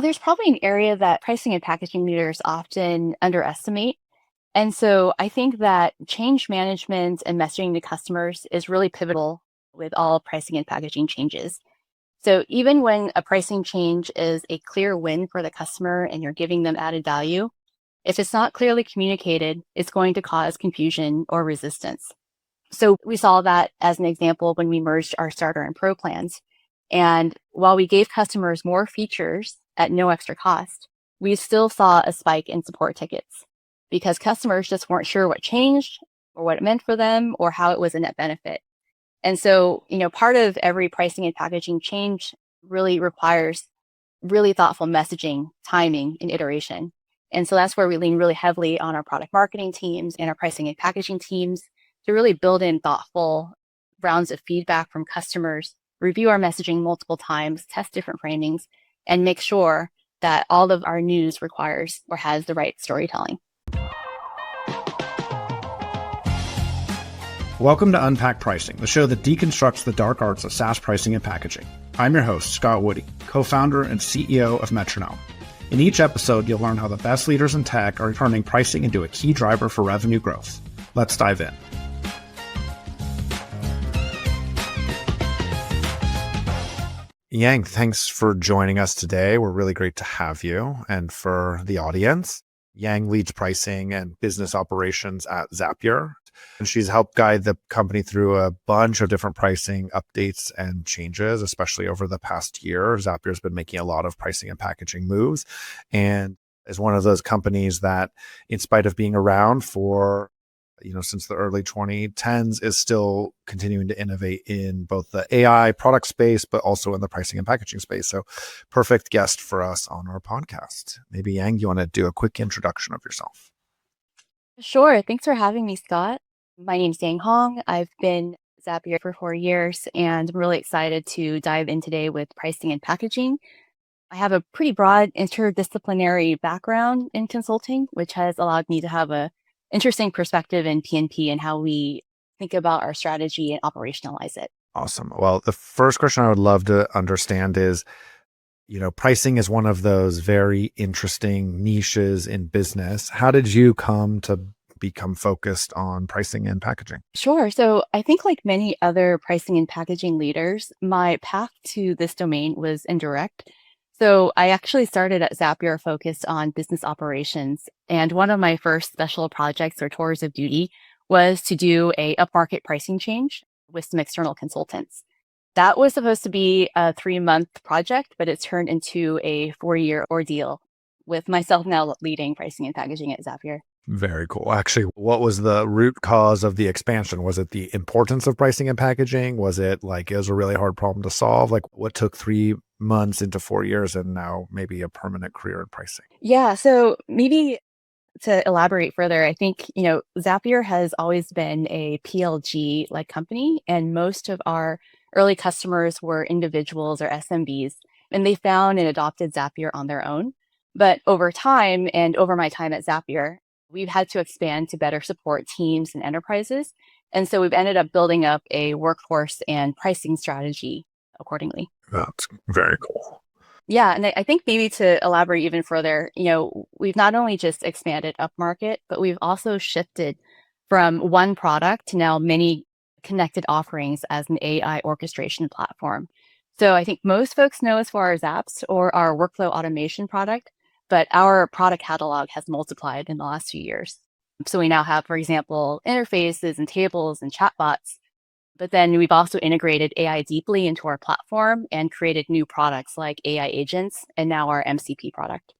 There's probably an area that pricing and packaging leaders often underestimate. And so I think that change management and messaging to customers is really pivotal with all pricing and packaging changes. So even when a pricing change is a clear win for the customer and you're giving them added value, if it's not clearly communicated, it's going to cause confusion or resistance. So we saw that as an example when we merged our starter and pro plans. And while we gave customers more features at no extra cost, we still saw a spike in support tickets because customers just weren't sure what changed or what it meant for them or how it was a net benefit. And so, part of every pricing and packaging change really requires really thoughtful messaging, timing, and iteration. And so that's where we lean really heavily on our product marketing teams and our pricing and packaging teams to really build in thoughtful rounds of feedback from customers, review our messaging multiple times, test different framings, and make sure that all of our news requires or has the right storytelling. Welcome to Unpack Pricing, the show that deconstructs the dark arts of SaaS pricing and packaging. I'm your host, Scott Woody, co-founder and CEO of Metronome. In each episode, you'll learn how the best leaders in tech are turning pricing into a key driver for revenue growth. Let's dive in. Giang, thanks for joining us today. We're really great to have you. And for the audience, Giang leads pricing and business operations at Zapier. And she's helped guide the company through a bunch of different pricing updates and changes, especially over the past year. Zapier's been making a lot of pricing and packaging moves and is one of those companies that, in spite of being around for since the early 2010s, is still continuing to innovate in both the AI product space, but also in the pricing and packaging space. So perfect guest for us on our podcast. Maybe Giang, you want to do a quick introduction of yourself? Sure. Thanks for having me, Scott. My name's Giang Hoang. I've been Zapier for 4 years, and I'm really excited to dive in today with pricing and packaging. I have a pretty broad interdisciplinary background in consulting, which has allowed me to have a interesting perspective in P&P and how we think about our strategy and operationalize it. Awesome. Well, the first question I would love to understand is, pricing is one of those very interesting niches in business. How did you come to become focused on pricing and packaging? Sure. So I think like many other pricing and packaging leaders, my path to this domain was indirect. So I actually started at Zapier focused on business operations. And one of my first special projects or tours of duty was to do a upmarket pricing change with some external consultants. That was supposed to be a 3-month project, but it turned into a 4-year ordeal with myself now leading pricing and packaging at Zapier. Very cool. Actually, what was the root cause of the expansion? Was it the importance of pricing and packaging? Was it like it was a really hard problem to solve? Like what took 3 months into 4 years and now maybe a permanent career in pricing? Yeah. So maybe to elaborate further, I think, Zapier has always been a PLG like company, and most of our early customers were individuals or SMBs, and they found and adopted Zapier on their own. But over time and over my time at Zapier, we've had to expand to better support teams and enterprises. And so we've ended up building up a workforce and pricing strategy accordingly. That's very cool. Yeah. And I think maybe to elaborate even further, we've not only just expanded upmarket, but we've also shifted from one product to now many connected offerings as an AI orchestration platform. So I think most folks know us for our Zaps or our workflow automation product, but our product catalog has multiplied in the last few years. So we now have, for example, interfaces and tables and chatbots. But then we've also integrated AI deeply into our platform and created new products like AI agents and now our MCP product.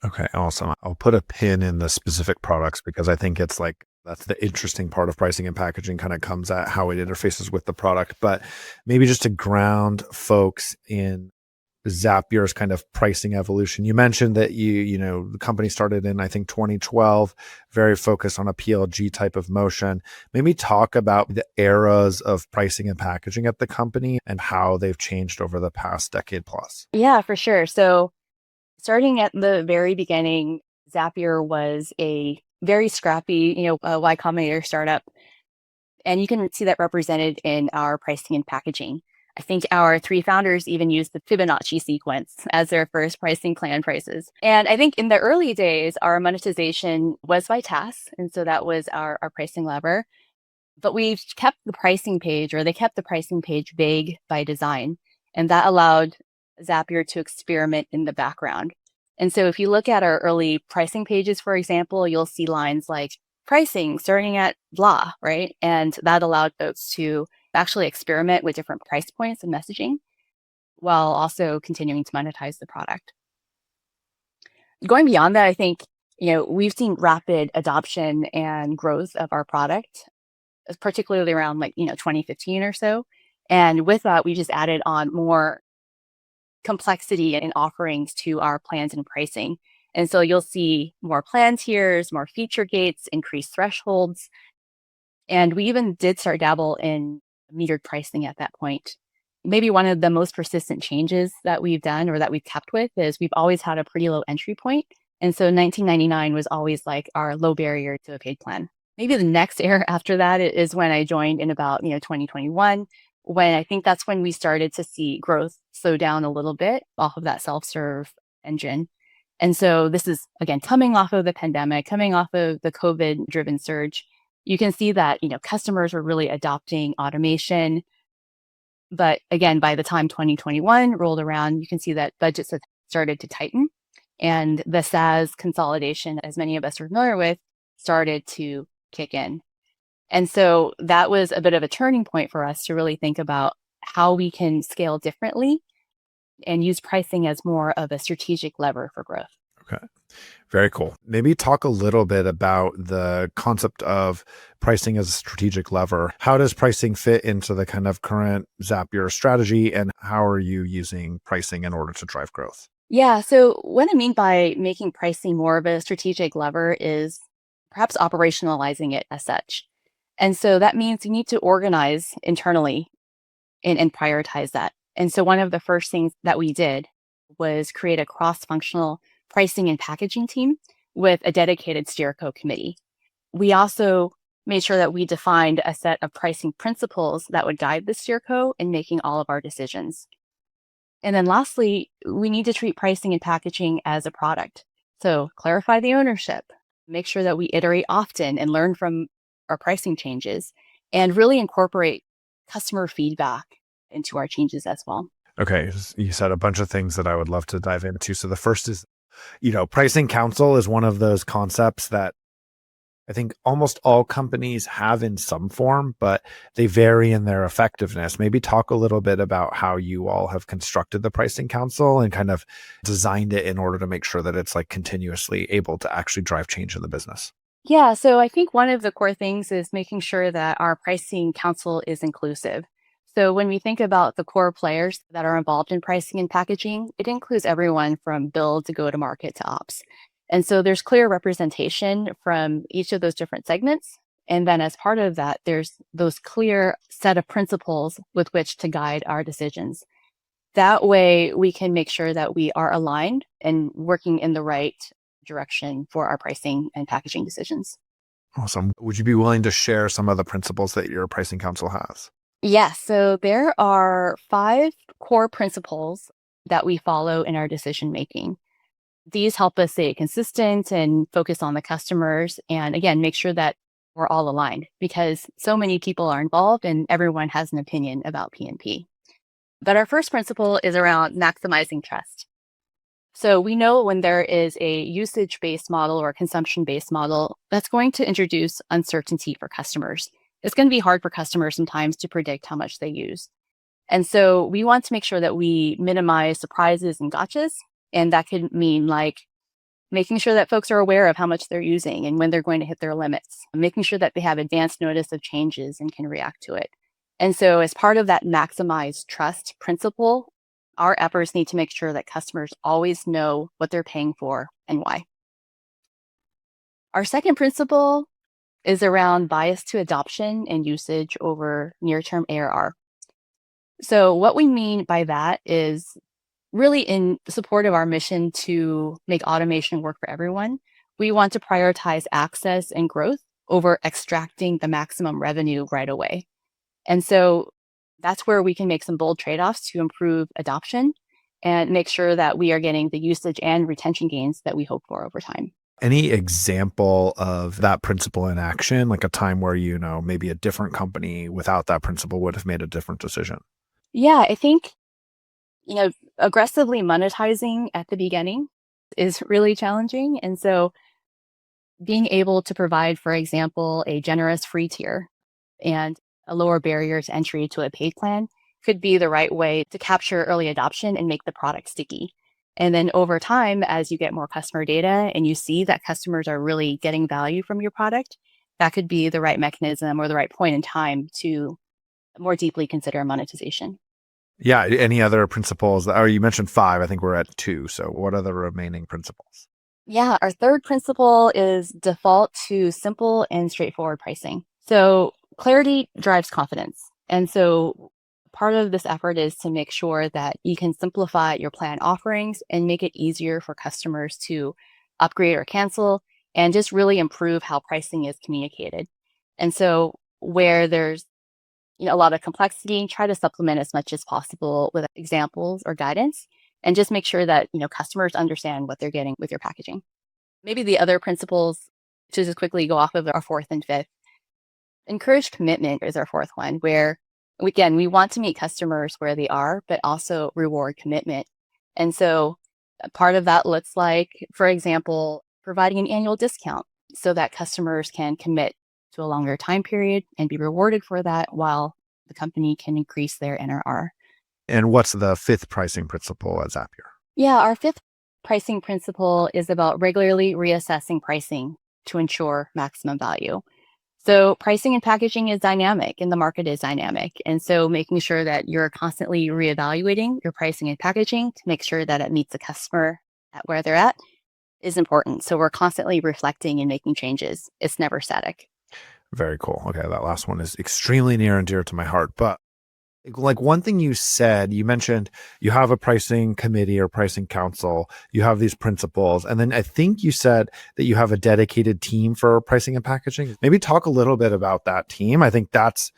Okay, awesome. I'll put a pin in the specific products because I think it's like that's the interesting part of pricing and packaging kind of comes at how it interfaces with the product. But maybe just to ground folks in Zapier's kind of pricing evolution. You mentioned that the company started in, I think, 2012, very focused on a PLG type of motion. Maybe talk about the eras of pricing and packaging at the company and how they've changed over the past decade plus. Yeah, for sure. So starting at the very beginning, Zapier was a very scrappy, Y Combinator startup. And you can see that represented in our pricing and packaging. I think our three founders even used the Fibonacci sequence as their first pricing plan prices. And I think in the early days, our monetization was by tasks. And so that was our pricing lever. But we've kept the pricing page, or they kept the pricing page vague by design. And that allowed Zapier to experiment in the background. And so if you look at our early pricing pages, for example, you'll see lines like pricing starting at blah, right? And that allowed folks to actually experiment with different price points and messaging while also continuing to monetize the product. Going beyond that, I think, we've seen rapid adoption and growth of our product, particularly around 2015 or so. And with that, we just added on more complexity and offerings to our plans and pricing. And so you'll see more plan tiers, more feature gates, increased thresholds. And we even did start dabble in metered pricing at that point. Maybe one of the most persistent changes that we've done or that we've kept with is we've always had a pretty low entry point. And so 1999 was always like our low barrier to a paid plan. Maybe the next era after that is when I joined in about 2021, when I think that's when we started to see growth slow down a little bit off of that self-serve engine. And so this is, again, coming off of the pandemic, coming off of the COVID-driven surge. You can see that, customers are really adopting automation. But again, by the time 2021 rolled around, you can see that budgets have started to tighten. And the SaaS consolidation, as many of us are familiar with, started to kick in. And so that was a bit of a turning point for us to really think about how we can scale differently and use pricing as more of a strategic lever for growth. Okay. Very cool. Maybe talk a little bit about the concept of pricing as a strategic lever. How does pricing fit into the kind of current Zapier strategy, and how are you using pricing in order to drive growth? Yeah. So what I mean by making pricing more of a strategic lever is perhaps operationalizing it as such. And so that means you need to organize internally and prioritize that. And so one of the first things that we did was create a cross-functional pricing and packaging team with a dedicated steerco committee. We also made sure that we defined a set of pricing principles that would guide the steerco in making all of our decisions. And then lastly, we need to treat pricing and packaging as a product. So clarify the ownership, make sure that we iterate often and learn from our pricing changes, and really incorporate customer feedback into our changes as well. Okay. You said a bunch of things that I would love to dive into. So the first is, pricing council is one of those concepts that I think almost all companies have in some form, but they vary in their effectiveness. Maybe talk a little bit about how you all have constructed the pricing council and kind of designed it in order to make sure that it's like continuously able to actually drive change in the business. Yeah, so I think one of the core things is making sure that our pricing council is inclusive. So when we think about the core players that are involved in pricing and packaging, it includes everyone from build to go to market to ops. And so there's clear representation from each of those different segments. And then as part of that, there's those clear set of principles with which to guide our decisions. That way we can make sure that we are aligned and working in the right direction for our pricing and packaging decisions. Awesome. Would you be willing to share some of the principles that your pricing council has? Yes, so there are 5 core principles that we follow in our decision making. These help us stay consistent and focus on the customers, and again, make sure that we're all aligned because so many people are involved and everyone has an opinion about P&P. But our first principle is around maximizing trust. So we know when there is a usage-based model or a consumption-based model, that's going to introduce uncertainty for customers. It's going to be hard for customers sometimes to predict how much they use. And so we want to make sure that we minimize surprises and gotchas. And that could mean like making sure that folks are aware of how much they're using and when they're going to hit their limits, making sure that they have advanced notice of changes and can react to it. And so as part of that maximize trust principle, our efforts need to make sure that customers always know what they're paying for and why. Our second principle is around bias to adoption and usage over near-term ARR. So what we mean by that is really in support of our mission to make automation work for everyone. We want to prioritize access and growth over extracting the maximum revenue right away. And so that's where we can make some bold trade-offs to improve adoption and make sure that we are getting the usage and retention gains that we hope for over time. Any example of that principle in action, like a time where, maybe a different company without that principle would have made a different decision? Yeah, I think, aggressively monetizing at the beginning is really challenging. And so being able to provide, for example, a generous free tier and a lower barrier to entry to a paid plan could be the right way to capture early adoption and make the product sticky. And then over time, as you get more customer data and you see that customers are really getting value from your product, that could be the right mechanism or the right point in time to more deeply consider monetization. Yeah. Any other principles or you mentioned 5, I think we're at 2. So what are the remaining principles? Yeah, our third principle is default to simple and straightforward pricing. So clarity drives confidence. And so part of this effort is to make sure that you can simplify your plan offerings and make it easier for customers to upgrade or cancel and just really improve how pricing is communicated. And so where there's a lot of complexity, try to supplement as much as possible with examples or guidance and just make sure that customers understand what they're getting with your packaging. Maybe the other principles to just quickly go off of our fourth and fifth. Encourage commitment is our fourth one, where again, we want to meet customers where they are, but also reward commitment. And so part of that looks like, for example, providing an annual discount so that customers can commit to a longer time period and be rewarded for that while the company can increase their NRR. And what's the 5th pricing principle at Zapier? Yeah, our fifth pricing principle is about regularly reassessing pricing to ensure maximum value. So pricing and packaging is dynamic and the market is dynamic. And so making sure that you're constantly reevaluating your pricing and packaging to make sure that it meets the customer at where they're at is important. So we're constantly reflecting and making changes. It's never static. Very cool. Okay, that last one is extremely near and dear to my heart. But like one thing you said, you mentioned you have a pricing committee or pricing council, you have these principles, and then I think you said that you have a dedicated team for pricing and packaging. Maybe talk a little bit about that team. I think that's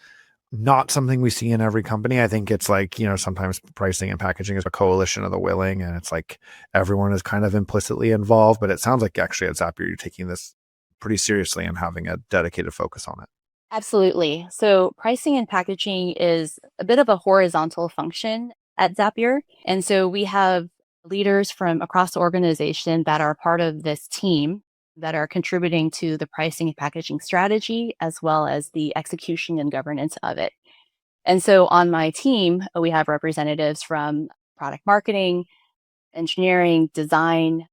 not something we see in every company. I think it's like, sometimes pricing and packaging is a coalition of the willing, and it's like everyone is kind of implicitly involved, but it sounds like actually at Zapier, you're taking this pretty seriously and having a dedicated focus on it. Absolutely. So pricing and packaging is a bit of a horizontal function at Zapier. And so we have leaders from across the organization that are part of this team that are contributing to the pricing and packaging strategy, as well as the execution and governance of it. And so on my team, we have representatives from product marketing, engineering, design,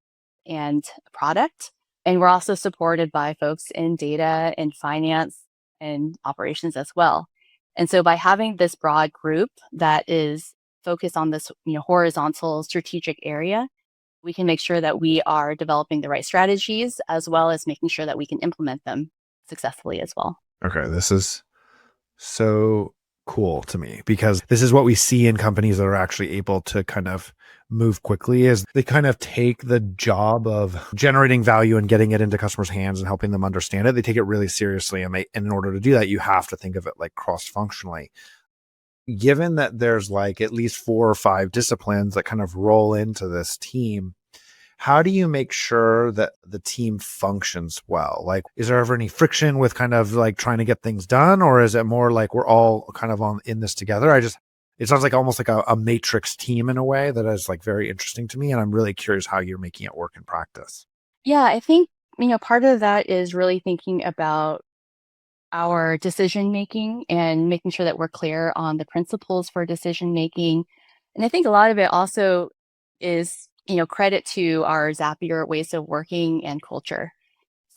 and product. And we're also supported by folks in data and finance and operations as well. And so by having this broad group that is focused on this, horizontal strategic area, we can make sure that we are developing the right strategies as well as making sure that we can implement them successfully as well. Okay, this is so cool to me because this is what we see in companies that are actually able to kind of move quickly is they kind of take the job of generating value and getting it into customers' hands and helping them understand it. They take it really seriously. And in order to do that, you have to think of it like cross-functionally. Given that there's like at least 4 or 5 disciplines that kind of roll into this team, how do you make sure that the team functions well? Like, is there ever any friction with kind of like trying to get things done? Or is it more like we're all kind of in this together? It sounds like almost like a matrix team in a way that is like very interesting to me. And I'm really curious how you're making it work in practice. Yeah, I think, part of that is really thinking about our decision making and making sure that we're clear on the principles for decision making. And I think a lot of it also is, credit to our Zapier ways of working and culture.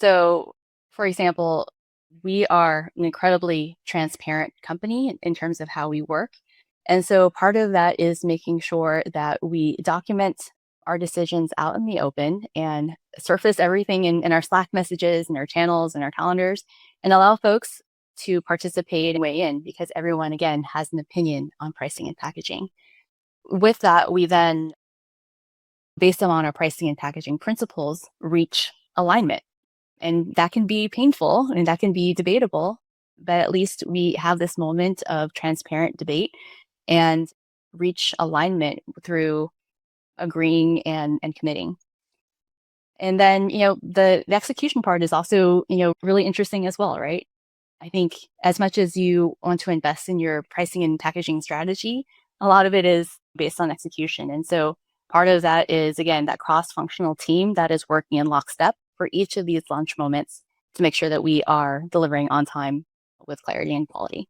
So, for example, we are an incredibly transparent company in terms of how we work. And so part of that is making sure that we document our decisions out in the open and surface everything in our Slack messages and our channels and our calendars and allow folks to participate and weigh in because everyone, again, has an opinion on pricing and packaging. With that, we then, based on our pricing and packaging principles, reach alignment. And that can be painful and that can be debatable, but at least we have this moment of transparent debate and reach alignment through agreeing and committing. And then, the execution part is also, really interesting as well, right? I think as much as you want to invest in your pricing and packaging strategy, a lot of it is based on execution. And so part of that is, again, that cross-functional team that is working in lockstep for each of these launch moments to make sure that we are delivering on time with clarity and quality.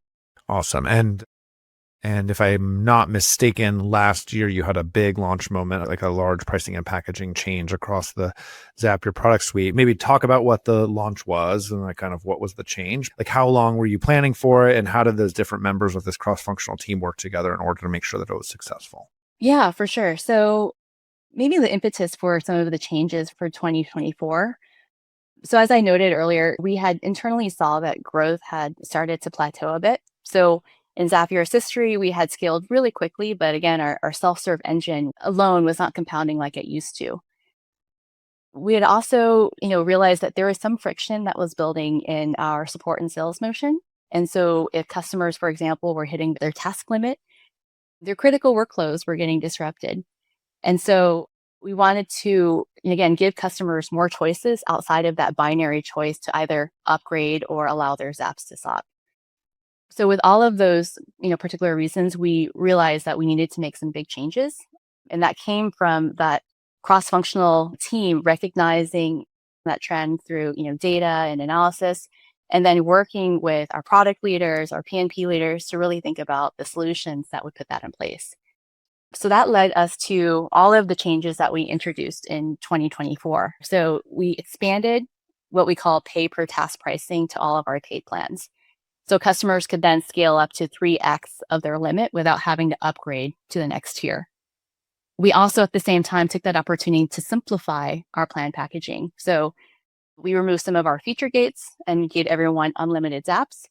Awesome. And if I'm not mistaken, last year you had a big launch moment, like a large pricing and packaging change across the Zapier product suite. Maybe talk about what the launch was and like kind of what was the change. Like how long were you planning for it and how did those different members of this cross-functional team work together in order to make sure that it was successful? Yeah, for sure. So maybe the impetus for some of the changes for 2024. So as I noted earlier, we had internally saw that growth had started to plateau a bit. So in Zapier's history, we had scaled really quickly, but again, our self-serve engine alone was not compounding like it used to. We had also, realized that there was some friction that was building in our support and sales motion. And so if customers, for example, were hitting their task limit, their critical workflows were getting disrupted. And so we wanted to, again, give customers more choices outside of that binary choice to either upgrade or allow their zaps to stop. So with all of those, particular reasons, we realized that we needed to make some big changes. And that came from that cross-functional team recognizing that trend through, data and analysis, and then working with our product leaders, our PNP leaders to really think about the solutions that would put that in place. So that led us to all of the changes that we introduced in 2024. So we expanded what we call pay per task pricing to all of our paid plans. So customers could then scale up to 3x of their limit without having to upgrade to the next tier. We also at the same time took that opportunity to simplify our plan packaging. So we removed some of our feature gates and gave everyone unlimited zaps.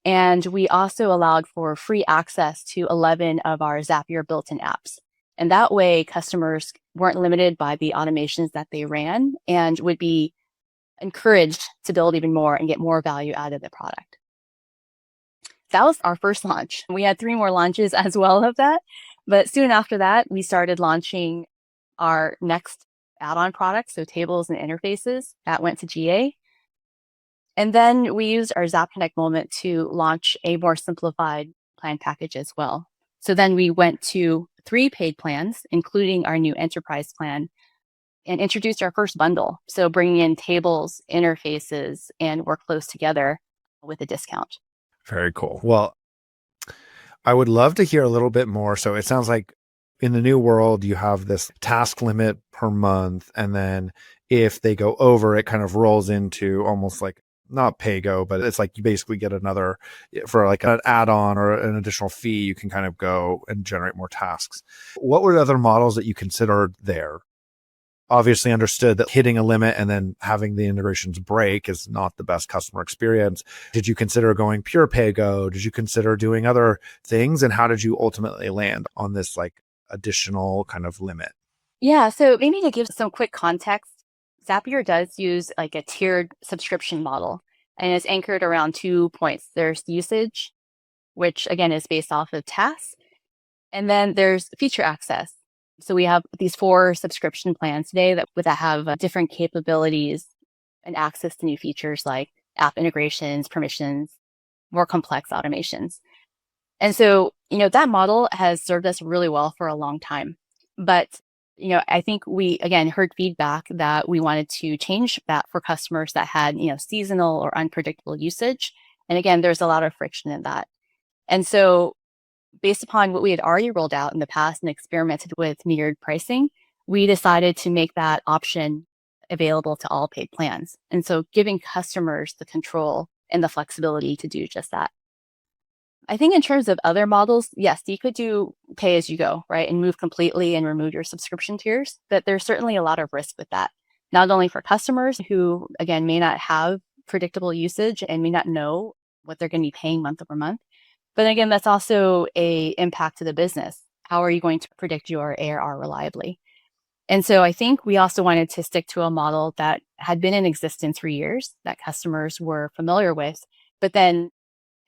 And we also allowed for free access to 11 of our Zapier built-in apps. And that way, customers weren't limited by the automations that they ran and would be encouraged to build even more and get more value out of the product. That was our first launch. We had 3 more launches as well of that. But soon after that, we started launching our next add-on product, so tables and interfaces. That went to GA. And then we used our Zap Connect moment to launch a more simplified plan package as well. So then we went to 3 paid plans, including our new enterprise plan, and introduced our first bundle. So bringing in tables, interfaces, and workflows together with a discount. Very cool. Well, I would love to hear a little bit more. So it sounds like in the new world, you have this task limit per month. And then if they go over, it kind of rolls into almost like not pay go, but it's like you basically get another for like an add-on or an additional fee, you can kind of go and generate more tasks. What were the other models that you considered there? Obviously understood that hitting a limit and then having the integrations break is not the best customer experience. Did you consider going pure pay go? Did you consider doing other things? And how did you ultimately land on this like additional kind of limit? Yeah, so maybe to give some quick context, Zapier does use like a tiered subscription model and it's anchored around 2 points. There's usage, which again is based off of tasks, and then there's feature access. So we have these 4 subscription plans today that have different capabilities and access to new features like app integrations, permissions, more complex automations. And so, that model has served us really well for a long time. But, I think we, again, heard feedback that we wanted to change that for customers that had, seasonal or unpredictable usage. And again, there's a lot of friction in that. And so, based upon what we had already rolled out in the past and experimented with metered pricing, we decided to make that option available to all paid plans. And so, giving customers the control and the flexibility to do just that. I think in terms of other models, yes, you could do pay as you go, right? And move completely and remove your subscription tiers. But there's certainly a lot of risk with that, not only for customers who, again, may not have predictable usage and may not know what they're going to be paying month over month. But again, that's also a impact to the business. How are you going to predict your ARR reliably? And so I think we also wanted to stick to a model that had been in existence for years that customers were familiar with, but then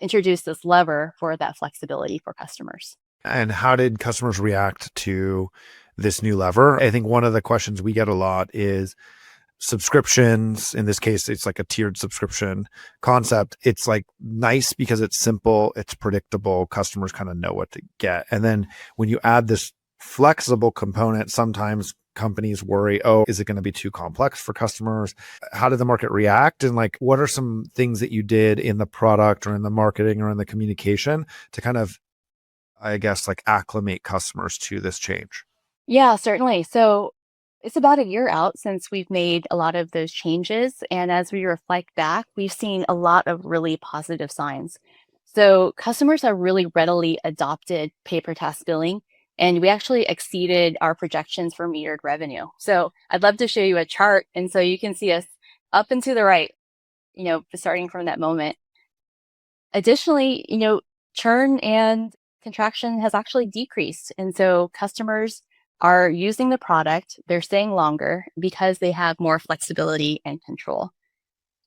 introduced this lever for that flexibility for customers. And how did customers react to this new lever? I think one of the questions we get a lot is subscriptions. In this case, it's like a tiered subscription concept. It's like nice because it's simple, it's predictable, customers kind of know what to get. And then when you add this flexible component, sometimes companies worry, oh, is it going to be too complex for customers? How did the market react? And like, what are some things that you did in the product or in the marketing or in the communication to kind of, I guess, like acclimate customers to this change? Yeah, certainly. So it's about a year out since we've made a lot of those changes. And as we reflect back, we've seen a lot of really positive signs. So customers have really readily adopted pay per task billing, and we actually exceeded our projections for metered revenue. So I'd love to show you a chart. And so you can see us up and to the right, starting from that moment. Additionally, churn and contraction has actually decreased. And so customers are using the product, they're staying longer because they have more flexibility and control.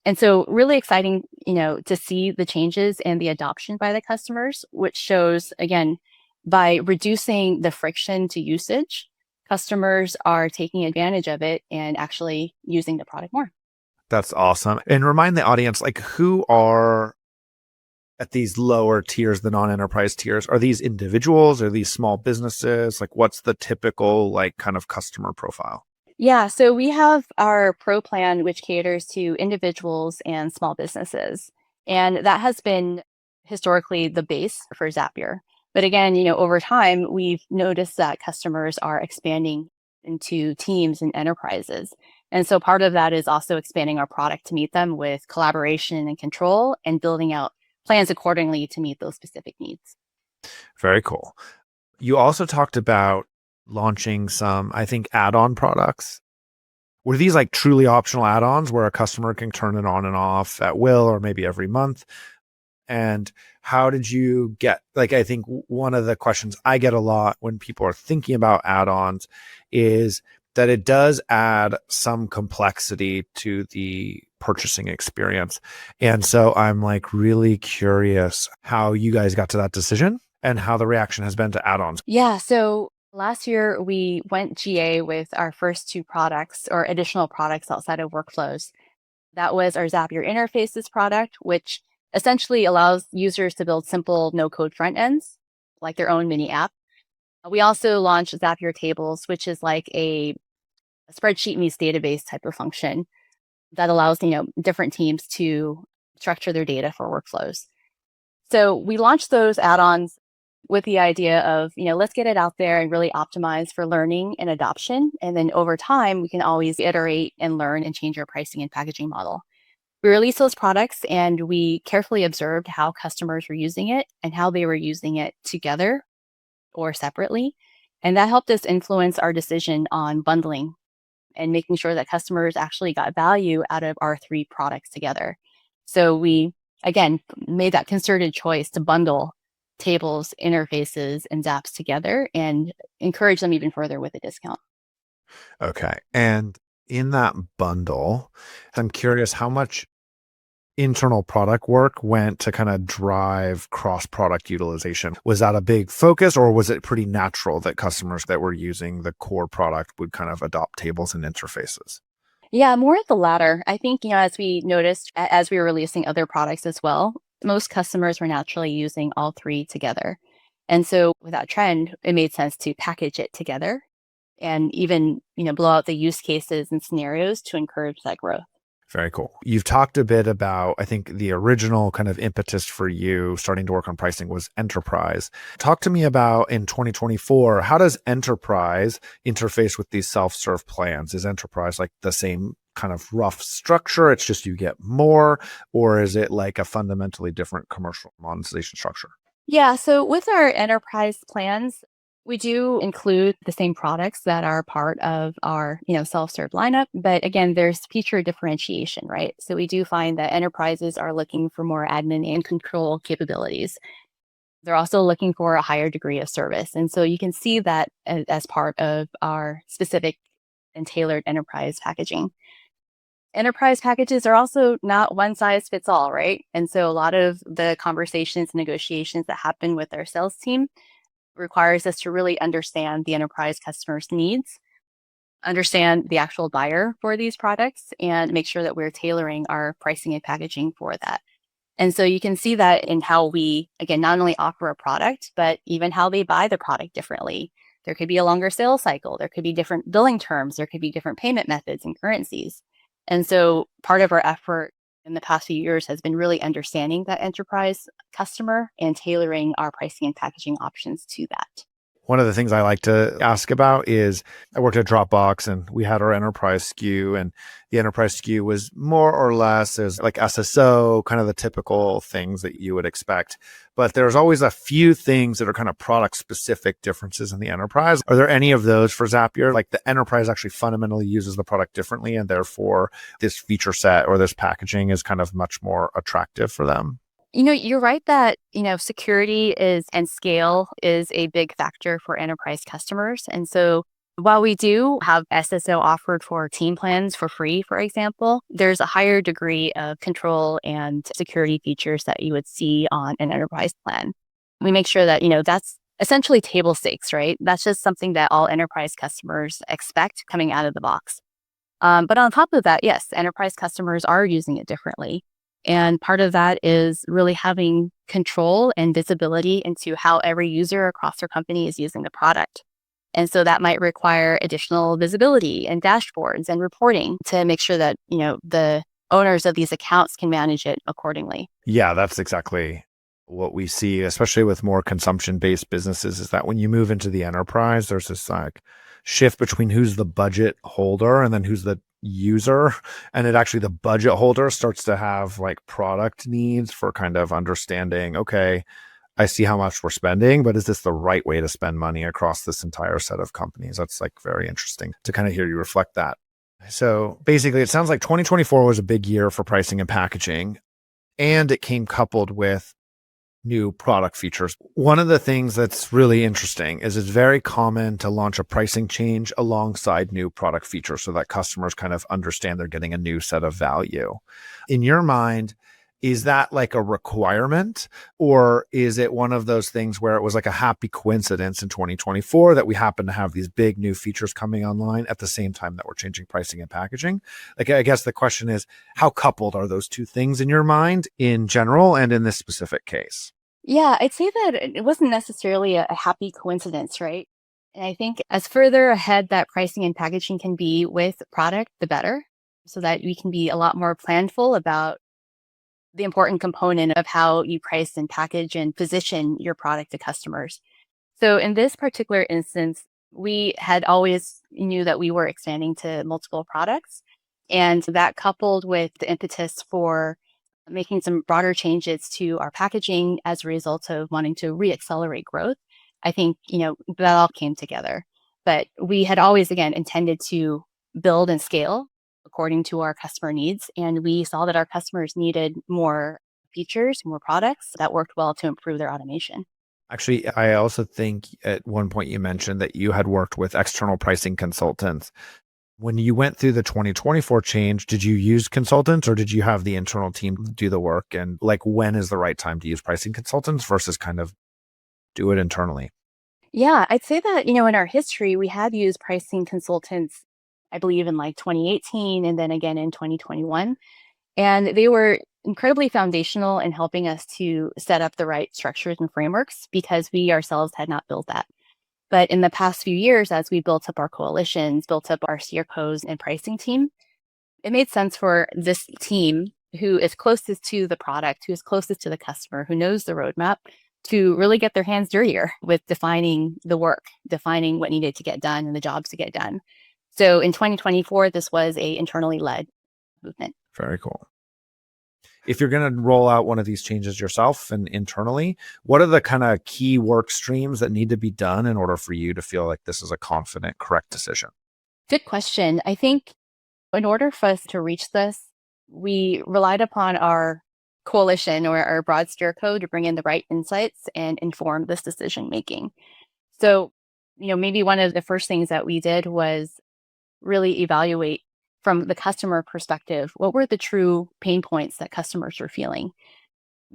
And so really exciting, to see the changes and the adoption by the customers, which shows again, by reducing the friction to usage, customers are taking advantage of it and actually using the product more. That's awesome. And remind the audience, like, who are at these lower tiers, the non-enterprise tiers? Are these individuals? Are these small businesses? Like, what's the typical, like, kind of customer profile? Yeah, so we have our pro plan, which caters to individuals and small businesses. And that has been historically the base for Zapier. But again, over time, we've noticed that customers are expanding into teams and enterprises. And so part of that is also expanding our product to meet them with collaboration and control and building out plans accordingly to meet those specific needs. Very cool. You also talked about launching some, I think, add-on products. Were these like truly optional add-ons where a customer can turn it on and off at will or maybe every month? And how did you get, like, I think one of the questions I get a lot when people are thinking about add-ons is that it does add some complexity to the purchasing experience. And so I'm like really curious how you guys got to that decision and how the reaction has been to add-ons. Yeah, so last year we went GA with our first two products or additional products outside of workflows. That was our Zapier Interfaces product, which essentially allows users to build simple no code front ends, like their own mini app. We also launched Zapier Tables, which is like a spreadsheet meets database type of function that allows, different teams to structure their data for workflows. So we launched those add-ons with the idea of, let's get it out there and really optimize for learning and adoption. And then over time, we can always iterate and learn and change our pricing and packaging model. We released those products and we carefully observed how customers were using it and how they were using it together or separately. And that helped us influence our decision on bundling and making sure that customers actually got value out of our three products together. So we, again, made that concerted choice to bundle tables, interfaces, and Zaps together and encourage them even further with a discount. Okay. And in that bundle, I'm curious how much internal product work went to kind of drive cross-product utilization. Was that a big focus, or was it pretty natural that customers that were using the core product would kind of adopt tables and interfaces? Yeah, more of the latter. I think, as we noticed as we were releasing other products as well, most customers were naturally using all three together. And so with that trend, it made sense to package it together and even, blow out the use cases and scenarios to encourage that growth. Very cool. You've talked a bit about, I think the original kind of impetus for you starting to work on pricing was enterprise. Talk to me about in 2024, how does enterprise interface with these self-serve plans? Is enterprise like the same kind of rough structure? It's just you get more, or is it like a fundamentally different commercial monetization structure? Yeah, so with our enterprise plans, we do include the same products that are part of our, self-serve lineup, but again, there's feature differentiation, right? So we do find that enterprises are looking for more admin and control capabilities. They're also looking for a higher degree of service. And so you can see that as part of our specific and tailored enterprise packaging. Enterprise packages are also not one size fits all, right? And so a lot of the conversations and negotiations that happen with our sales team requires us to really understand the enterprise customer's needs, understand the actual buyer for these products, and make sure that we're tailoring our pricing and packaging for that. And so you can see that in how we, again, not only offer a product, but even how they buy the product differently. There could be a longer sales cycle. There could be different billing terms. There could be different payment methods and currencies. And so part of our effort in the past few years has been really understanding that enterprise customer and tailoring our pricing and packaging options to that. One of the things I like to ask about is I worked at Dropbox and we had our enterprise SKU, and the enterprise SKU was more or less as like SSO, kind of the typical things that you would expect. But there's always a few things that are kind of product specific differences in the enterprise. Are there any of those for Zapier? Like the enterprise actually fundamentally uses the product differently, and therefore this feature set or this packaging is kind of much more attractive for them? You're right that, security is and scale is a big factor for enterprise customers. And so while we do have SSO offered for team plans for free, for example, there's a higher degree of control and security features that you would see on an enterprise plan. We make sure that, that's essentially table stakes, right? That's just something that all enterprise customers expect coming out of the box. But on top of that, yes, enterprise customers are using it differently. And part of that is really having control and visibility into how every user across their company is using the product. And so that might require additional visibility and dashboards and reporting to make sure that, the owners of these accounts can manage it accordingly. Yeah, that's exactly what we see, especially with more consumption-based businesses, is that when you move into the enterprise, there's this like shift between who's the budget holder and then who's the user. And it actually, the budget holder starts to have like product needs for kind of understanding, okay, I see how much we're spending, but is this the right way to spend money across this entire set of companies? That's like very interesting to kind of hear you reflect that. So basically, it sounds like 2024 was a big year for pricing and packaging, and it came coupled with new product features. One of the things that's really interesting is it's very common to launch a pricing change alongside new product features so that customers kind of understand they're getting a new set of value. In your mind, is that like a requirement, or is it one of those things where it was like a happy coincidence in 2024 that we happen to have these big new features coming online at the same time that we're changing pricing and packaging? Like, I guess the question is, how coupled are those two things in your mind in general and in this specific case? Yeah, I'd say that it wasn't necessarily a happy coincidence, right? And I think as further ahead that pricing and packaging can be with product, the better, so that we can be a lot more planful about the important component of how you price and package and position your product to customers. So in this particular instance, we had always knew that we were expanding to multiple products. And that coupled with the impetus for making some broader changes to our packaging as a result of wanting to reaccelerate growth, I think, that all came together. But we had always, again, intended to build and scale according to our customer needs. And we saw that our customers needed more features, more products that worked well to improve their automation. Actually, I also think at one point you mentioned that you had worked with external pricing consultants. When you went through the 2024 change, did you use consultants or did you have the internal team do the work? And like, when is the right time to use pricing consultants versus kind of do it internally? Yeah, I'd say that, in our history, we have used pricing consultants, I believe in like 2018 and then again in 2021. And they were incredibly foundational in helping us to set up the right structures and frameworks because we ourselves had not built that. But in the past few years, as we built up our coalitions, built up our CRCOs and pricing team, it made sense for this team who is closest to the product, who is closest to the customer, who knows the roadmap, to really get their hands dirtier with defining the work, defining what needed to get done and the jobs to get done. So in 2024, this was a internally led movement. Very cool. If you're going to roll out one of these changes yourself and internally, what are the kind of key work streams that need to be done in order for you to feel like this is a confident, correct decision? Good question. I think in order for us to reach this, we relied upon our coalition or our broad steer code to bring in the right insights and inform this decision making. So, maybe one of the first things that we did was really evaluate from the customer perspective, what were the true pain points that customers were feeling?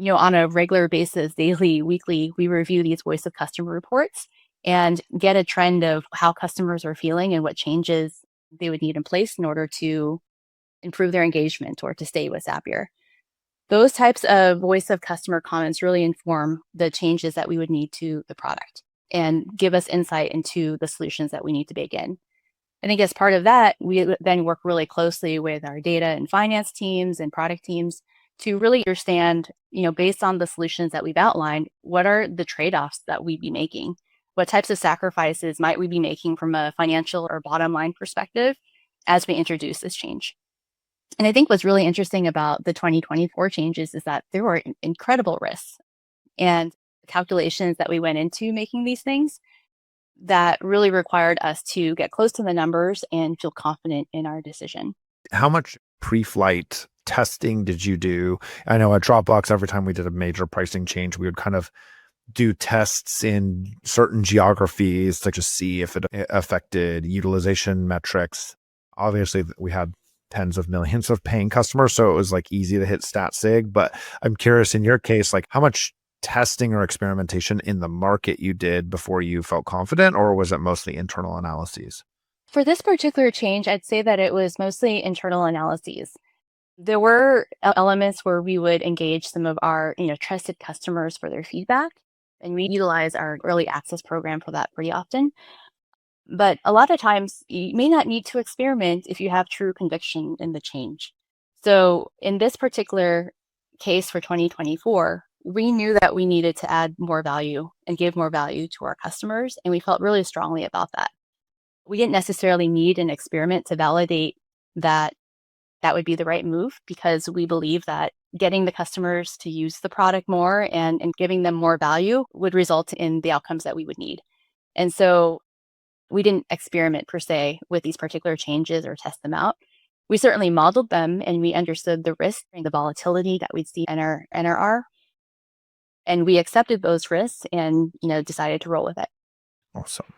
On a regular basis, daily, weekly, we review these voice of customer reports and get a trend of how customers are feeling and what changes they would need in place in order to improve their engagement or to stay with Zapier. Those types of voice of customer comments really inform the changes that we would need to the product and give us insight into the solutions that we need to bake in. I think as part of that, we then work really closely with our data and finance teams and product teams to really understand, based on the solutions that we've outlined, what are the trade-offs that we'd be making? What types of sacrifices might we be making from a financial or bottom line perspective as we introduce this change? And I think what's really interesting about the 2024 changes is that there were incredible risks and calculations that we went into making these things that really required us to get close to the numbers and feel confident in our decision. How much pre-flight testing did you do? I know at Dropbox, every time we did a major pricing change, we would kind of do tests in certain geographies to just see if it affected utilization metrics. Obviously, we had tens of millions of paying customers, so it was like easy to hit stat sig. But I'm curious, in your case, like how much testing or experimentation in the market you did before you felt confident, or was it mostly internal analyses? For this particular change, I'd say that it was mostly internal analyses. There were elements where we would engage some of our, trusted customers for their feedback, and we utilize our early access program for that pretty often. But a lot of times you may not need to experiment if you have true conviction in the change. So in this particular case for 2024, we knew that we needed to add more value and give more value to our customers, and we felt really strongly about that. We didn't necessarily need an experiment to validate that that would be the right move because we believe that getting the customers to use the product more and giving them more value would result in the outcomes that we would need. And so we didn't experiment per se with these particular changes or test them out. We certainly modeled them and we understood the risk and the volatility that we'd see in our NRR. And we accepted those risks and, decided to roll with it. Awesome.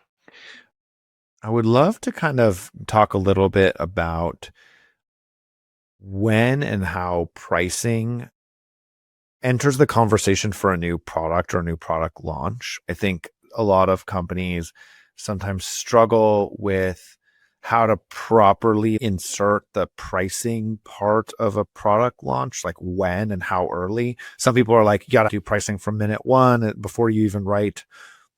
I would love to kind of talk a little bit about when and how pricing enters the conversation for a new product or a new product launch. I think a lot of companies sometimes struggle with how to properly insert the pricing part of a product launch, like when and how early. Some people are like, you got to do pricing from minute one before you even write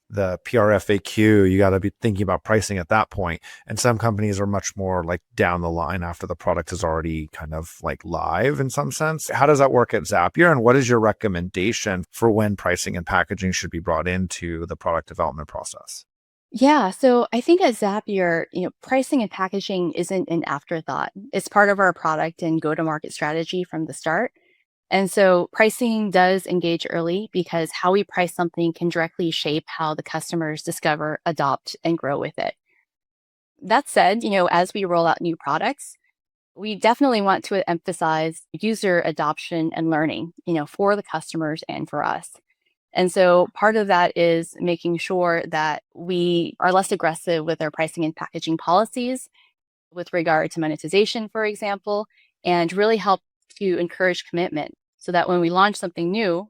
the PRFAQ. You got to be thinking about pricing at that point. And some companies are much more like down the line after the product is already kind of like live in some sense. How does that work at Zapier? And what is your recommendation for when pricing and packaging should be brought into the product development process? Yeah, so I think at Zapier, pricing and packaging isn't an afterthought. It's part of our product and go-to-market strategy from the start. And so pricing does engage early because how we price something can directly shape how the customers discover, adopt, and grow with it. That said, as we roll out new products, we definitely want to emphasize user adoption and learning, for the customers and for us. And so part of that is making sure that we are less aggressive with our pricing and packaging policies with regard to monetization, for example, and really help to encourage commitment so that when we launch something new,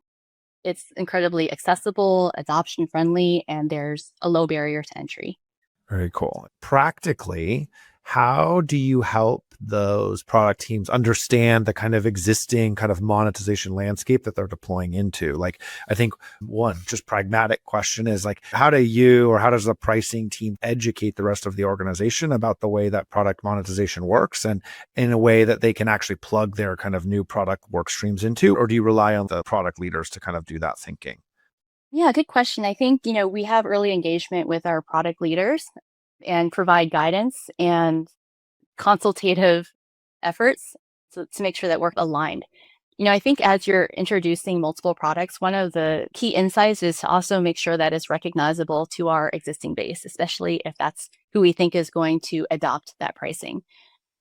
it's incredibly accessible, adoption friendly, and there's a low barrier to entry. Very cool. Practically, how do you help those product teams understand the kind of existing kind of monetization landscape that they're deploying into? Like, I think one just pragmatic question is like, how do you or how does the pricing team educate the rest of the organization about the way that product monetization works and in a way that they can actually plug their kind of new product work streams into? Or do you rely on the product leaders to kind of do that thinking? Yeah, good question. I think, we have early engagement with our product leaders and provide guidance and consultative efforts to make sure that we're aligned. I think as you're introducing multiple products, one of the key insights is to also make sure that it's recognizable to our existing base, especially if that's who we think is going to adopt that pricing.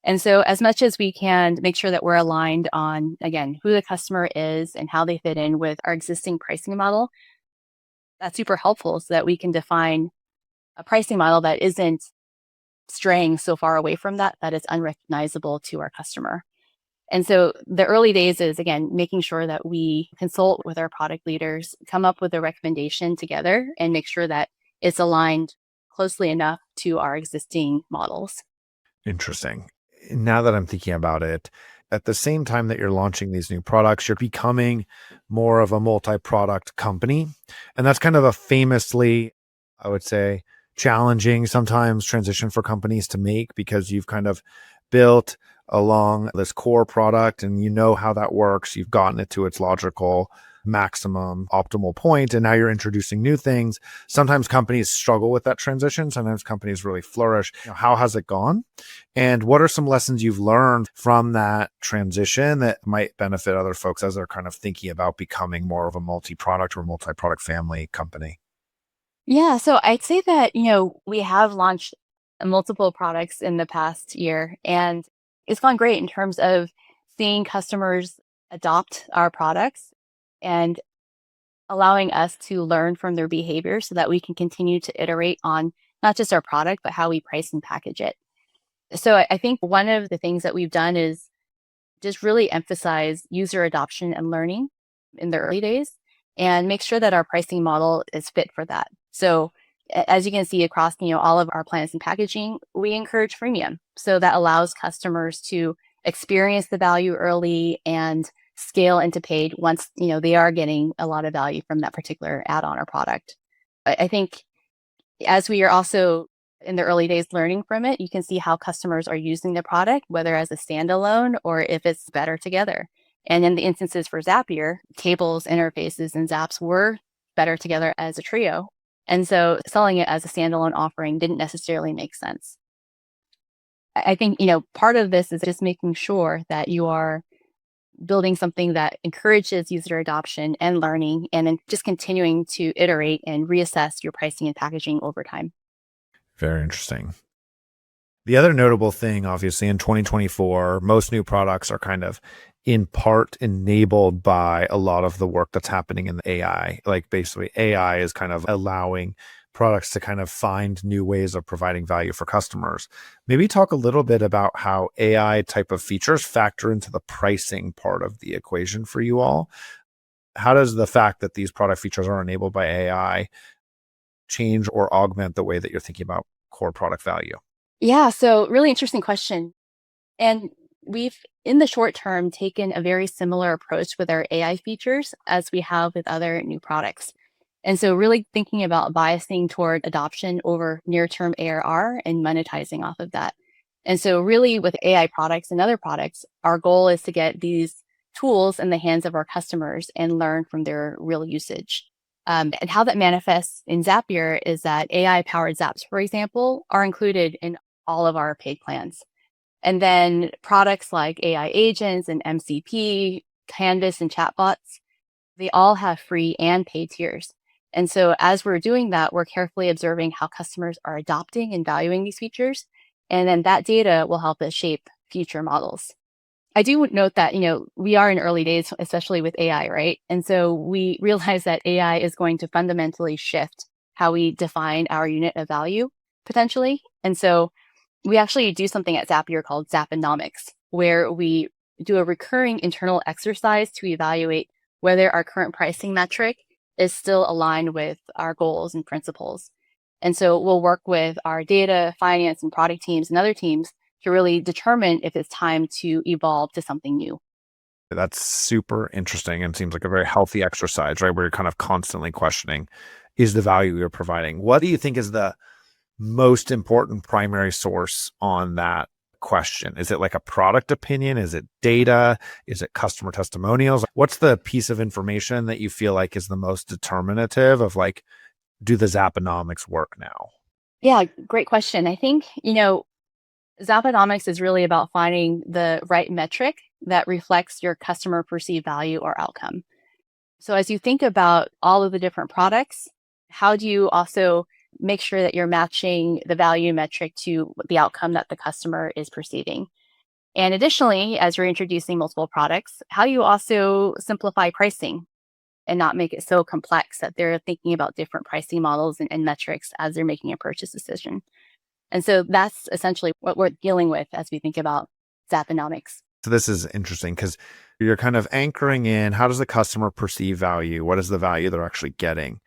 And so as much as we can make sure that we're aligned on, again, who the customer is and how they fit in with our existing pricing model, that's super helpful so that we can define a pricing model that isn't straying so far away from that it's unrecognizable to our customer. And so the early days is, again, making sure that we consult with our product leaders, come up with a recommendation together, and make sure that it's aligned closely enough to our existing models. Interesting. Now that I'm thinking about it, at the same time that you're launching these new products, you're becoming more of a multi-product company. And that's kind of a famously, I would say, challenging sometimes transition for companies to make, because you've kind of built along this core product and you know how that works. You've gotten it to its logical maximum optimal point, and now you're introducing new things. Sometimes companies struggle with that transition. Sometimes companies really flourish. How has it gone? And what are some lessons you've learned from that transition that might benefit other folks as they're kind of thinking about becoming more of a multi-product or multi-product family company? Yeah, so I'd say that, we have launched multiple products in the past year, and it's gone great in terms of seeing customers adopt our products and allowing us to learn from their behavior so that we can continue to iterate on not just our product, but how we price and package it. So I think one of the things that we've done is just really emphasize user adoption and learning in the early days and make sure that our pricing model is fit for that. So as you can see across, all of our plans and packaging, we encourage freemium. So that allows customers to experience the value early and scale into paid once, they are getting a lot of value from that particular add-on or product. I think as we are also in the early days learning from it, you can see how customers are using the product, whether as a standalone or if it's better together. And in the instances for Zapier, tables, interfaces, and Zaps were better together as a trio. And so selling it as a standalone offering didn't necessarily make sense. I think, part of this is just making sure that you are building something that encourages user adoption and learning, and then just continuing to iterate and reassess your pricing and packaging over time. Very interesting. The other notable thing, obviously, in 2024, most new products are kind of in part enabled by a lot of the work that's happening in the AI. Like basically, AI is kind of allowing products to kind of find new ways of providing value for customers. Maybe talk a little bit about how AI type of features factor into the pricing part of the equation for you all. How does the fact that these product features are enabled by AI change or augment the way that you're thinking about core product value? Yeah, so really interesting question. And we've, in the short term, taken a very similar approach with our AI features as we have with other new products. And so, really thinking about biasing toward adoption over near term ARR and monetizing off of that. And so, really, with AI products and other products, our goal is to get these tools in the hands of our customers and learn from their real usage. And how that manifests in Zapier is that AI powered Zaps, for example, are included in all of our paid plans. And then products like AI agents and MCP, Canvas, and chatbots, they all have free and paid tiers. And so as we're doing that, we're carefully observing how customers are adopting and valuing these features. And then that data will help us shape future models. I do note that, we are in early days, especially with AI, right? And so we realize that AI is going to fundamentally shift how we define our unit of value potentially. And so we actually do something at Zapier called Zaponomics, where we do a recurring internal exercise to evaluate whether our current pricing metric is still aligned with our goals and principles. And so we'll work with our data, finance, and product teams and other teams to really determine if it's time to evolve to something new. That's super interesting and seems like a very healthy exercise, right? Where you're kind of constantly questioning, is the value you're providing? What do you think is the most important primary source on that question? Is it like a product opinion? Is it data? Is it customer testimonials? What's the piece of information that you feel like is the most determinative of like, do the Zaponomics work now? Yeah, great question. I think, Zaponomics is really about finding the right metric that reflects your customer perceived value or outcome. So as you think about all of the different products, how do you also make sure that you're matching the value metric to the outcome that the customer is perceiving? And additionally, as you're introducing multiple products, how do you also simplify pricing and not make it so complex that they're thinking about different pricing models and metrics as they're making a purchase decision? And so that's essentially what we're dealing with as we think about Zaponomics. So this is interesting because you're kind of anchoring in how does the customer perceive value? What is the value they're actually getting?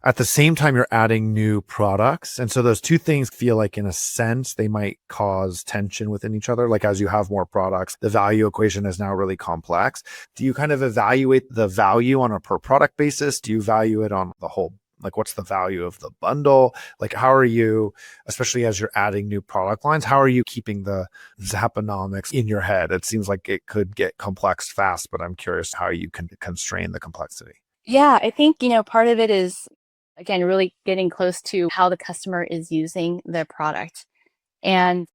At the same time, you're adding new products. And so those two things feel like, in a sense, they might cause tension within each other. Like as you have more products, the value equation is now really complex. Do you kind of evaluate the value on a per product basis? Do you value it on the whole? Like what's the value of the bundle? Like how are you, especially as you're adding new product lines, how are you keeping the Zaponomics in your head? It seems like it could get complex fast, but I'm curious how you can constrain the complexity. Yeah, I think, part of it is, again, really getting close to how the customer is using the product. And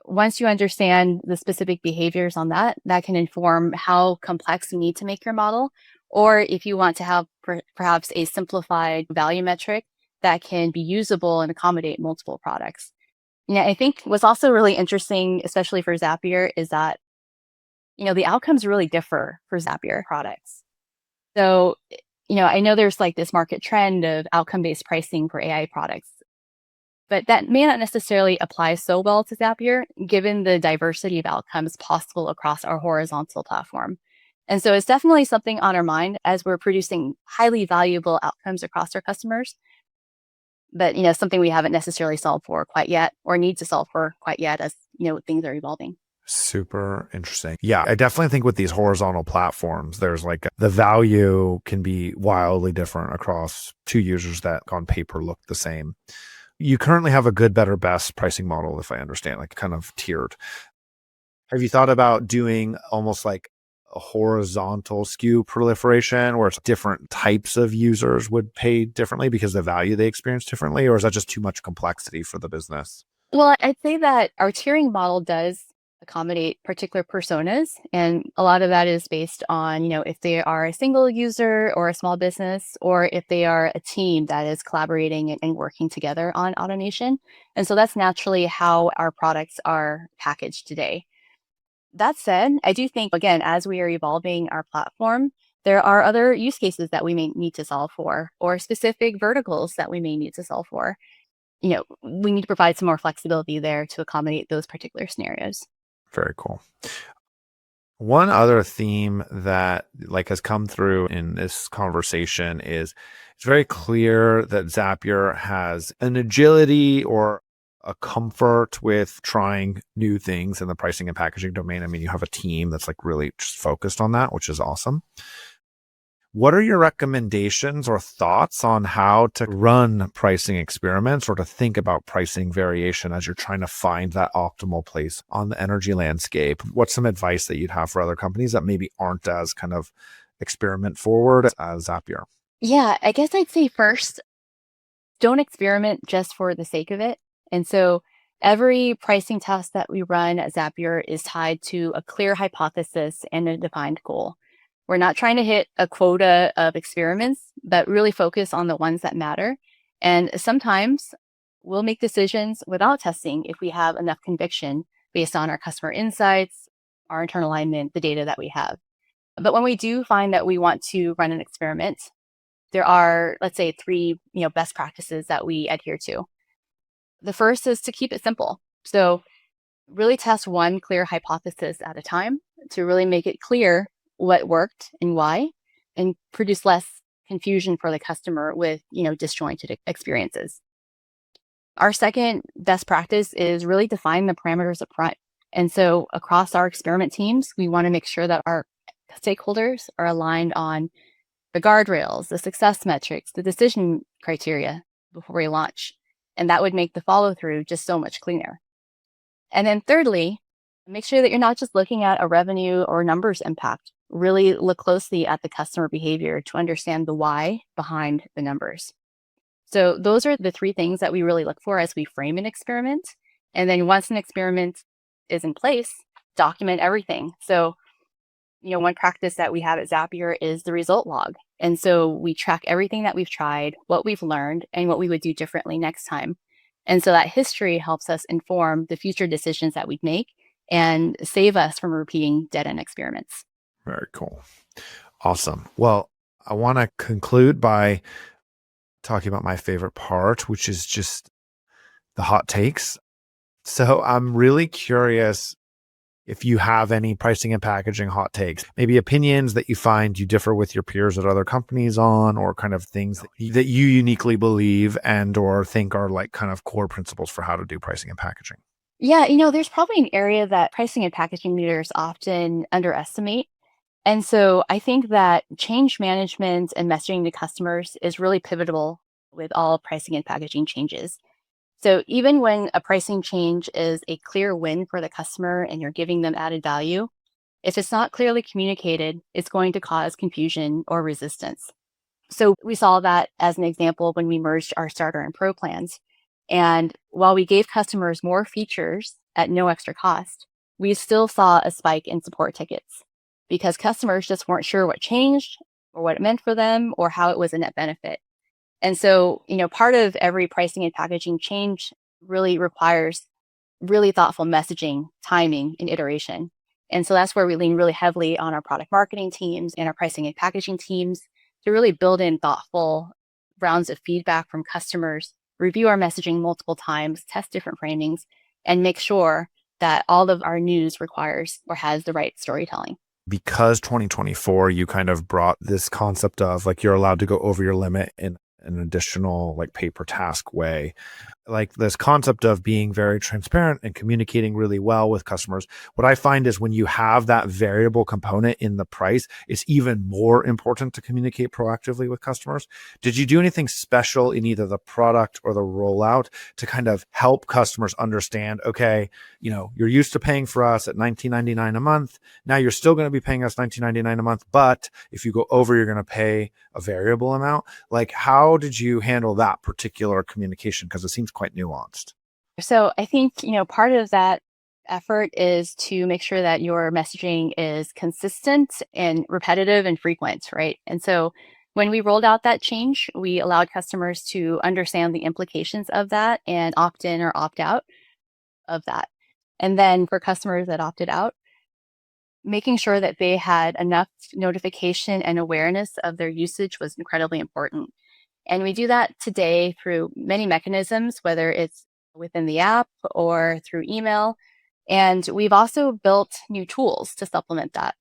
once you understand the specific behaviors on that, that can inform how complex you need to make your model. Or if you want to have perhaps a simplified value metric that can be usable and accommodate multiple products. I think what's also really interesting, especially for Zapier, is that, the outcomes really differ for Zapier products. So, I know there's like this market trend of outcome-based pricing for AI products, but that may not necessarily apply so well to Zapier, given the diversity of outcomes possible across our horizontal platform. And so it's definitely something on our mind as we're producing highly valuable outcomes across our customers, but something we haven't necessarily solved for quite yet or need to solve for quite yet as things are evolving. Super interesting. Yeah, I definitely think with these horizontal platforms, there's like the value can be wildly different across two users that on paper look the same. You currently have a good, better, best pricing model, if I understand, like kind of tiered. Have you thought about doing almost like a horizontal SKU proliferation where it's different types of users would pay differently because the value they experience differently? Or is that just too much complexity for the business? Well, I'd say that our tiering model does accommodate particular personas. And a lot of that is based on, if they are a single user or a small business, or if they are a team that is collaborating and working together on automation. And so that's naturally how our products are packaged today. That said, I do think, again, as we are evolving our platform, there are other use cases that we may need to solve for, or specific verticals that we may need to solve for. We need to provide some more flexibility there to accommodate those particular scenarios. Very cool. One other theme that like has come through in this conversation is it's very clear that Zapier has an agility or a comfort with trying new things in the pricing and packaging domain. I mean, you have a team that's like really just focused on that, which is awesome. What are your recommendations or thoughts on how to run pricing experiments or to think about pricing variation as you're trying to find that optimal place on the energy landscape? What's some advice that you'd have for other companies that maybe aren't as kind of experiment forward as Zapier? Yeah, I guess I'd say first, don't experiment just for the sake of it. And so every pricing test that we run at Zapier is tied to a clear hypothesis and a defined goal. We're not trying to hit a quota of experiments, but really focus on the ones that matter. And sometimes we'll make decisions without testing if we have enough conviction based on our customer insights, our internal alignment, the data that we have. But when we do find that we want to run an experiment, there are, let's say, three, best practices that we adhere to. The first is to keep it simple. So really test one clear hypothesis at a time to really make it clear what worked and why, and produce less confusion for the customer with, disjointed experiences. Our second best practice is really define the parameters up front. And so across our experiment teams, we want to make sure that our stakeholders are aligned on the guardrails, the success metrics, the decision criteria before we launch. And that would make the follow through just so much cleaner. And then thirdly, make sure that you're not just looking at a revenue or numbers impact. Really look closely at the customer behavior to understand the why behind the numbers. So those are the three things that we really look for as we frame an experiment. And then once an experiment is in place, document everything. So, one practice that we have at Zapier is the result log. And so we track everything that we've tried, what we've learned, and what we would do differently next time. And so that history helps us inform the future decisions that we make and save us from repeating dead end experiments. Very cool. Awesome. Well, I want to conclude by talking about my favorite part, which is just the hot takes. So I'm really curious if you have any pricing and packaging hot takes, maybe opinions that you find you differ with your peers at other companies on, or kind of things that you uniquely believe and or think are like kind of core principles for how to do pricing and packaging. Yeah, there's probably an area that pricing and packaging leaders often underestimate. And so I think that change management and messaging to customers is really pivotal with all pricing and packaging changes. So even when a pricing change is a clear win for the customer and you're giving them added value, if it's not clearly communicated, it's going to cause confusion or resistance. So we saw that as an example when we merged our starter and pro plans. And while we gave customers more features at no extra cost, we still saw a spike in support tickets because customers just weren't sure what changed or what it meant for them or how it was a net benefit. And so, part of every pricing and packaging change really requires really thoughtful messaging, timing, and iteration. And so that's where we lean really heavily on our product marketing teams and our pricing and packaging teams to really build in thoughtful rounds of feedback from customers, review our messaging multiple times, test different framings, and make sure that all of our news requires or has the right storytelling. Because 2024, you kind of brought this concept of like you're allowed to go over your limit in an additional like pay per task way, like this concept of being very transparent and communicating really well with customers. What I find is when you have that variable component in the price, it's even more important to communicate proactively with customers. Did you do anything special in either the product or the rollout to kind of help customers understand, okay, you're used to paying for us at $19.99 a month. Now you're still going to be paying us $19.99 a month, but if you go over, you're going to pay a variable amount. Like, how did you handle that particular communication? Because it seems quite nuanced. So I think, part of that effort is to make sure that your messaging is consistent and repetitive and frequent, right? And so when we rolled out that change, we allowed customers to understand the implications of that and opt in or opt out of that. And then for customers that opted out, making sure that they had enough notification and awareness of their usage was incredibly important. And we do that today through many mechanisms, whether it's within the app or through email. And we've also built new tools to supplement that.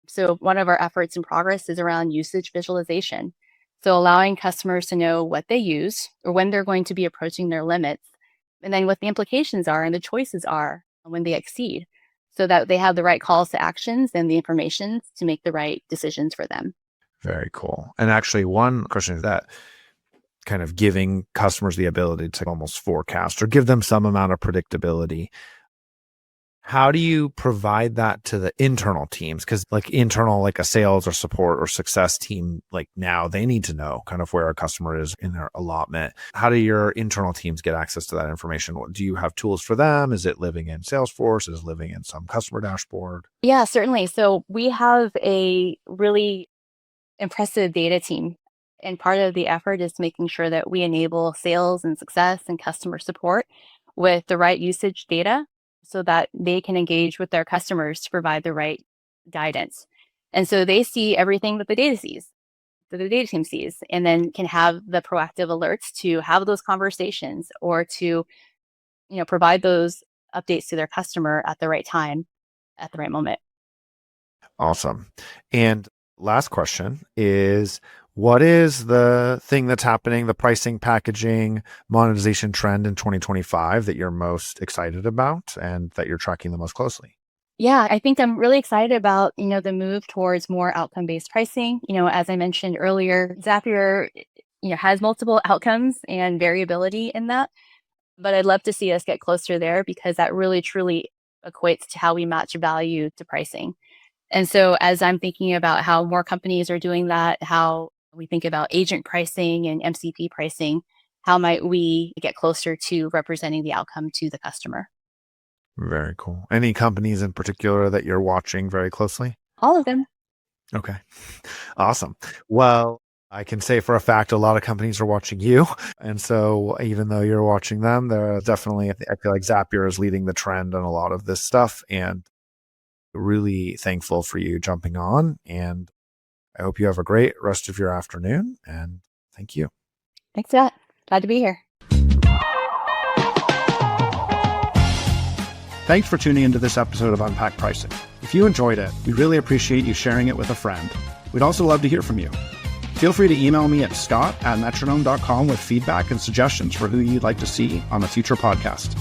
So, one of our efforts in progress is around usage visualization. So, allowing customers to know what they use or when they're going to be approaching their limits, and then what the implications are and the choices are when they exceed, so that they have the right calls to actions and the information to make the right decisions for them. Very cool. And actually, one question is that kind of giving customers the ability to almost forecast or give them some amount of predictability. How do you provide that to the internal teams? Because like a sales or support or success team, like now they need to know kind of where a customer is in their allotment. How do your internal teams get access to that information? Do you have tools for them? Is it living in Salesforce? Is it living in some customer dashboard? Yeah, certainly. So, we have a really impressive data team. And part of the effort is making sure that we enable sales and success and customer support with the right usage data so that they can engage with their customers to provide the right guidance. And so they see everything that the data sees, that the data team sees, and then can have the proactive alerts to have those conversations or to, provide those updates to their customer at the right time, at the right moment. Awesome. And last question is, what is the thing that's happening, the pricing, packaging, monetization trend in 2025 that you're most excited about and that you're tracking the most closely? Yeah, I think I'm really excited about, the move towards more outcome-based pricing. As I mentioned earlier, Zapier, has multiple outcomes and variability in that, but I'd love to see us get closer there because that really truly equates to how we match value to pricing. And so as I'm thinking about how more companies are doing that, how we think about agent pricing and MCP pricing, how might we get closer to representing the outcome to the customer? Very cool. Any companies in particular that you're watching very closely? All of them. Okay. Awesome. Well, I can say for a fact, a lot of companies are watching you. And so even though you're watching them, they're definitely, I feel like Zapier is leading the trend on a lot of this stuff, and really thankful for you jumping on. And I hope you have a great rest of your afternoon, and thank you. Thanks, Scott. Glad to be here. Thanks for tuning into this episode of Unpack Pricing. If you enjoyed it, we really appreciate you sharing it with a friend. We'd also love to hear from you. Feel free to email me at scott@metronome.com with feedback and suggestions for who you'd like to see on a future podcast.